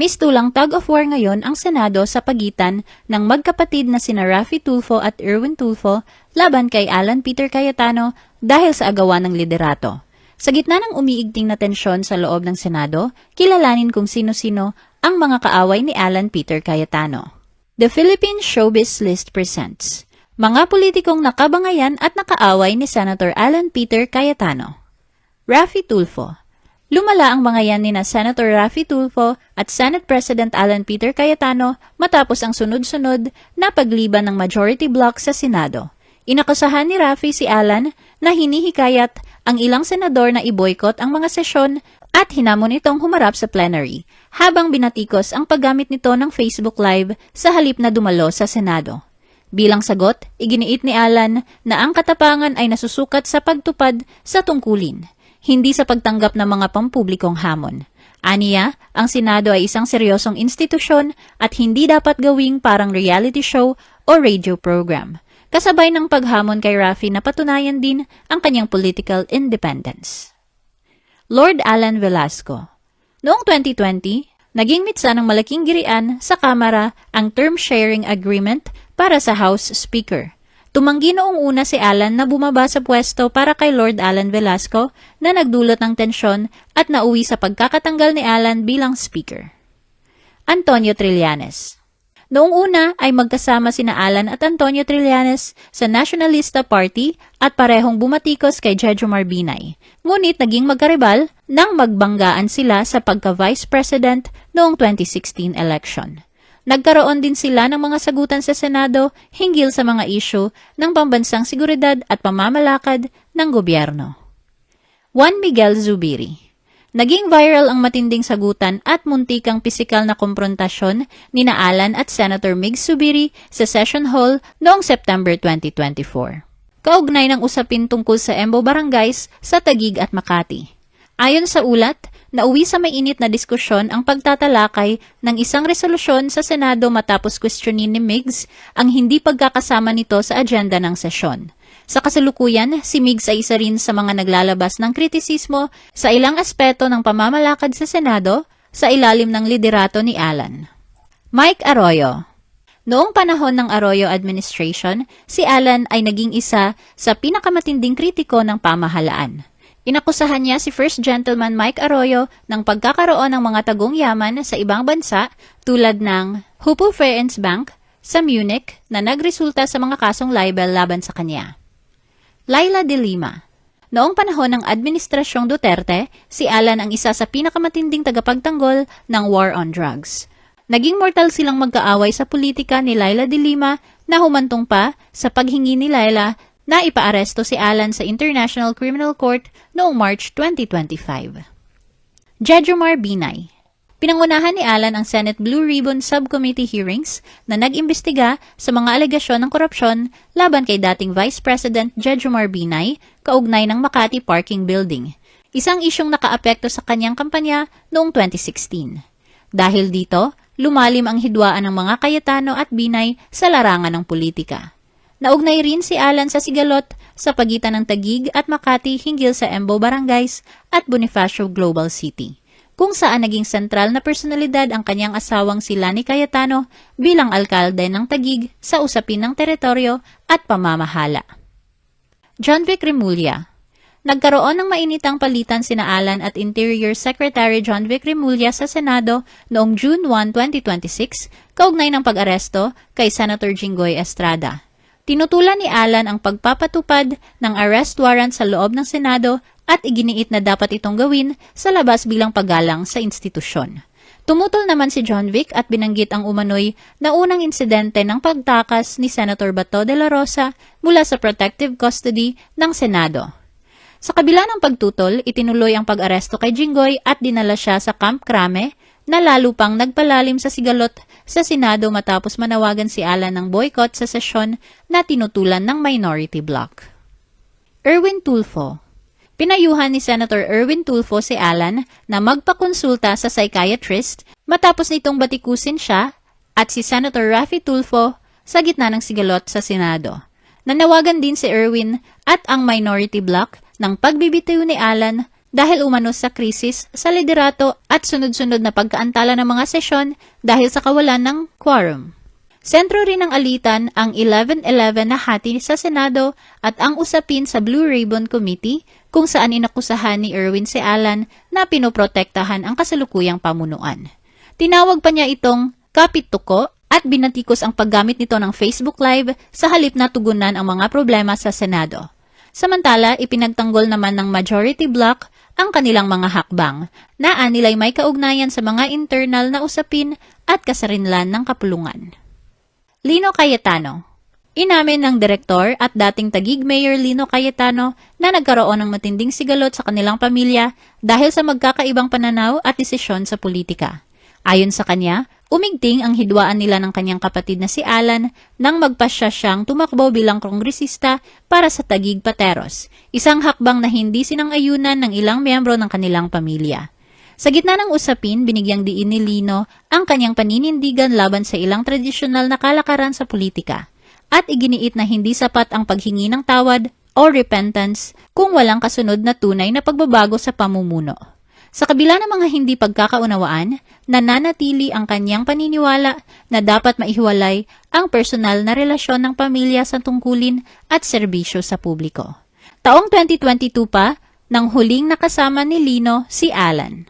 Mistulang tug-of-war ngayon ang Senado sa pagitan ng magkapatid na sina Raffy Tulfo at Erwin Tulfo laban kay Alan Peter Cayetano dahil sa agawan ng liderato. Sa gitna ng umiigting na tensyon sa loob ng Senado, kilalanin kung sino-sino ang mga kaaway ni Alan Peter Cayetano. The Philippine Showbiz List presents mga politikong nakabangayan at nakaaway ni Senator Alan Peter Cayetano. Raffy Tulfo. Lumala ang bangayan ni Senator Raffy Tulfo at Senate President Alan Peter Cayetano matapos ang sunod-sunod na pagliban ng majority bloc sa Senado. Inakusahan ni Raffy si Alan na hinihikayat ang ilang senador na i-boycott ang mga sesyon at hinamon itong humarap sa plenary, habang binatikos ang paggamit nito ng Facebook Live sa halip na dumalo sa Senado. Bilang sagot, iginiit ni Alan na ang katapangan ay nasusukat sa pagtupad sa tungkulin, hindi sa pagtanggap ng mga pampublikong hamon. Aniya, ang Senado ay isang seryosong institusyon at hindi dapat gawing parang reality show o radio program. Kasabay ng paghamon kay Raffy na patunayan din ang kanyang political independence. Lord Alan Velasco. Noong 2020, naging mitsa ng malaking girian sa Kamara ang term sharing agreement para sa House Speaker. Tumanggi noong una si Alan na bumaba sa pwesto para kay Lord Alan Velasco na nagdulot ng tensyon at nauwi sa pagkakatanggal ni Alan bilang Speaker. Antonio Trillanes. Noong una ay magkasama sina Alan at Antonio Trillanes sa Nationalista Party at parehong bumatikos kay Jejomar Binay. Ngunit naging magkaribal nang magbanggaan sila sa pagka-Vice President noong 2016 election. Nagkaroon din sila ng mga sagutan sa Senado hinggil sa mga isyu ng pambansang seguridad at pamamalakad ng gobyerno. Juan Miguel Zubiri. Naging viral ang matinding sagutan at muntikang pisikal na komprontasyon ni Alan at Senator Mig Zubiri sa Session Hall noong September 2024. Kaugnay ng usapin tungkol sa Embo Barangays sa Taguig at Makati. Ayon sa ulat, nauwi sa mainit na diskusyon ang pagtatalakay ng isang resolusyon sa Senado matapos questionin ni Migs ang hindi pagkakasama nito sa agenda ng sesyon. Sa kasalukuyan, si Migs ay isa rin sa mga naglalabas ng kritisismo sa ilang aspeto ng pamamalakad sa Senado sa ilalim ng liderato ni Alan. Mike Arroyo. Noong panahon ng Arroyo administration, si Alan ay naging isa sa pinakamatinding kritiko ng pamahalaan. Inakusahan niya si First Gentleman Mike Arroyo ng pagkakaroon ng mga tagong yaman sa ibang bansa tulad ng Hupo Finance Bank sa Munich na nagresulta sa mga kasong libel laban sa kanya. Laila de Lima. Noong panahon ng Administrasyong Duterte, si Alan ang isa sa pinakamatinding tagapagtanggol ng war on drugs. Naging mortal silang magkaaway sa politika ni Laila de Lima na humantong pa sa paghingi ni Laila na ipaaresto si Alan sa International Criminal Court noong March 2025. Jejomar Binay. Pinangunahan ni Alan ang Senate Blue Ribbon Subcommittee hearings na nag-imbestiga sa mga alegasyon ng korupsyon laban kay dating Vice President Jejomar Binay kaugnay ng Makati Parking Building, isang isyong nakaapekto sa kanyang kampanya noong 2016. Dahil dito, lumalim ang hidwaan ng mga Cayetano at Binay sa larangan ng politika. Naugnay rin si Alan sa sigalot sa pagitan ng Taguig at Makati hinggil sa Embo Barangays at Bonifacio Global City, kung saan naging sentral na personalidad ang kanyang asawang si Lani Cayetano bilang alkalde ng Taguig sa usapin ng teritoryo at pamamahala. John Vic Remulla. Nagkaroon ng mainitang palitan sina Alan at Interior Secretary John Vic Remulla sa Senado noong June 1, 2026, kaugnay ng pag-aresto kay Senator Jinggoy Estrada. Tinutulan ni Alan ang pagpapatupad ng arrest warrant sa loob ng Senado at iginiit na dapat itong gawin sa labas bilang paggalang sa institusyon. Tumutol naman si John Vic at binanggit ang umano'y na unang insidente ng pagtakas ni Senator Bato de la Rosa mula sa protective custody ng Senado. Sa kabila ng pagtutol, itinuloy ang pag-aresto kay Jinggoy at dinala siya sa Camp Crame na lalo pang nagpalalim sa sigalot sa Senado matapos manawagan si Alan ng boycott sa sesyon na tinutulan ng minority bloc. Erwin Tulfo. Pinayuhan ni Senator Erwin Tulfo si Alan na magpakonsulta sa psychiatrist matapos nitong batikusin siya at si Senator Raffy Tulfo sa gitna ng sigalot sa Senado. Nanawagan din si Erwin at ang minority bloc ng pagbibitiw ni Alan dahil umano sa krisis sa liderato at sunod-sunod na pagkaantala ng mga sesyon dahil sa kawalan ng quorum. Sentro rin ng alitan ang 11-11 na hati sa Senado at ang usapin sa Blue Ribbon Committee kung saan inakusahan ni Erwin C. Alan na pinoprotektahan ang kasalukuyang pamunuan. Tinawag pa niya itong kapit-tuko at binatikos ang paggamit nito ng Facebook Live sa halip na tugunan ang mga problema sa Senado. Samantala, ipinagtanggol naman ng majority bloc ang kanilang mga hakbang na anilay may kaugnayan sa mga internal na usapin at kasarinlan ng kapulungan. Lino Cayetano. Inamin ng direktor at dating Taguig Mayor Lino Cayetano na nagkaroon ng matinding sigalot sa kanilang pamilya dahil sa magkakaibang pananaw at desisyon sa politika. Ayon sa kanya, umigting ang hidwaan nila ng kanyang kapatid na si Alan nang magpasya siyang tumakbo bilang kongresista para sa Taguig Pateros, isang hakbang na hindi sinang-ayunan ng ilang miyembro ng kanilang pamilya. Sa gitna ng usapin, binigyang diin ni Lino ang kanyang paninindigan laban sa ilang tradisyonal na kalakaran sa politika at iginiit na hindi sapat ang paghingi ng tawad o repentance kung walang kasunod na tunay na pagbabago sa pamumuno. Sa kabila ng mga hindi pagkakaunawaan, nananatili ang kanyang paniniwala na dapat maihiwalay ang personal na relasyon ng pamilya sa tungkulin at serbisyo sa publiko. Taong 2022 pa, nang huling nakasama ni Lino si Alan.